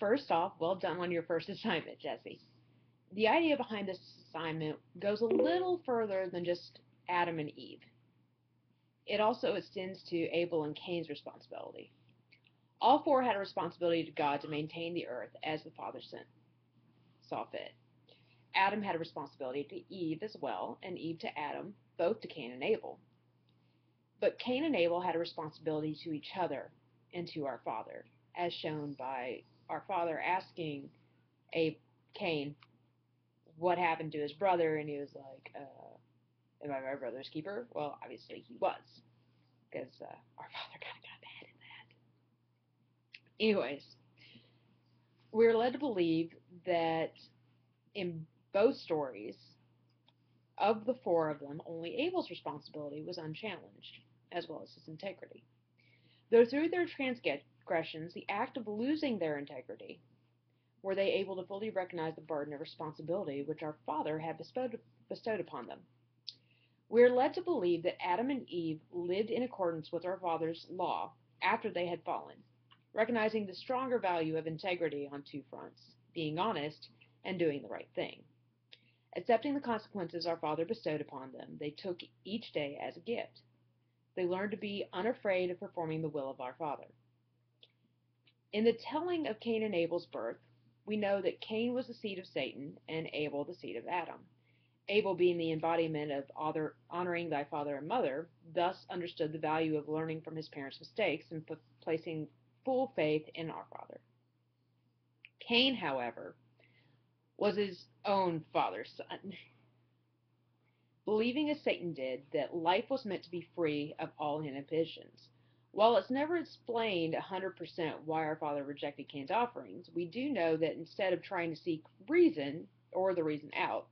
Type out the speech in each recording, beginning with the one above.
First off, well done on your first assignment, Jesse. The idea behind this assignment goes a little further than just Adam and Eve. It also extends to Abel and Cain's responsibility. All four had a responsibility to God to maintain the earth as the Father saw fit. Adam had a responsibility to Eve as well, and Eve to Adam, both to Cain and Abel. But Cain and Abel had a responsibility to each other and to our Father, as shown by our Father asking Cain what happened to his brother, and he was like, am I my brother's keeper? Well, obviously he was, because our Father kind of got mad at that. Anyways, we're led to believe that in both stories, of the four of them, only Abel's responsibility was unchallenged, as well as his integrity. Though through their transgressions, the act of losing their integrity, were they able to fully recognize the burden of responsibility which our Father had bestowed upon them. We are led to believe that Adam and Eve lived in accordance with our Father's law after they had fallen, recognizing the stronger value of integrity on two fronts, being honest and doing the right thing. Accepting the consequences our Father bestowed upon them, they took each day as a gift. They learned to be unafraid of performing the will of our Father. In the telling of Cain and Abel's birth, we know that Cain was the seed of Satan and Abel the seed of Adam. Abel, being the embodiment of honoring thy father and mother, thus understood the value of learning from his parents' mistakes and placing full faith in our Father. Cain, however, was his own father's son, believing as Satan did that life was meant to be free of all inhibitions. While it's never explained 100% why our Father rejected Cain's offerings, we do know that instead of trying to seek reason, or the reason out,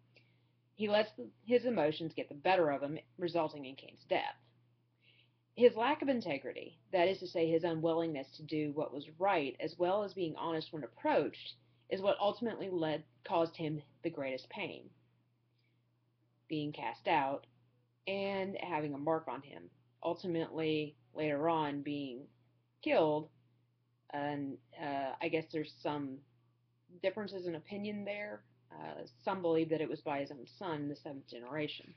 he lets his emotions get the better of him, resulting in Cain's death. His lack of integrity, that is to say, his unwillingness to do what was right, as well as being honest when approached, is what ultimately caused him the greatest pain, being cast out and having a mark on him, ultimately later on being killed. And I guess there's some differences in opinion there. Some believe that it was by his own son in the seventh generation.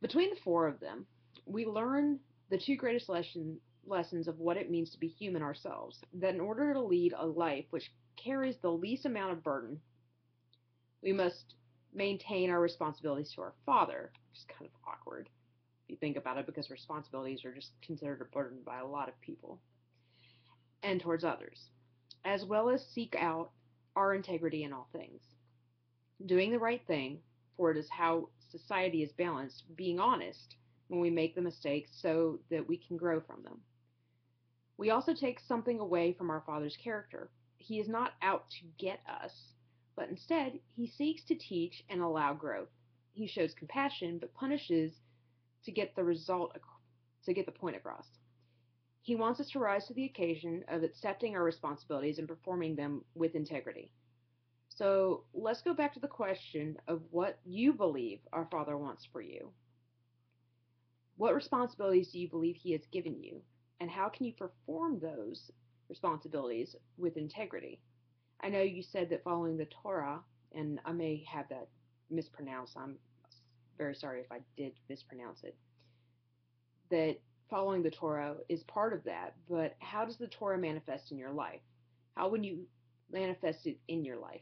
Between the four of them, we learn the two greatest lessons of what it means to be human ourselves, that in order to lead a life which carries the least amount of burden, we must maintain our responsibilities to our Father, which is kind of awkward if you think about it, because responsibilities are just considered a burden by a lot of people, and towards others, as well as seek out our integrity in all things. Doing the right thing, for it is how society is balanced, being honest when we make the mistakes so that we can grow from them. We also take something away from our Father's character. He is not out to get us, but instead he seeks to teach and allow growth. He shows compassion, but punishes to get the point across. He wants us to rise to the occasion of accepting our responsibilities and performing them with integrity. So let's go back to the question of what you believe our Father wants for you. What responsibilities do you believe He has given you, and how can you perform those responsibilities with integrity? I know you said that following the Torah, and I may have that mispronounced, I'm very sorry if I did mispronounce it, that following the Torah is part of that, but how does the Torah manifest in your life? How would you manifest it in your life?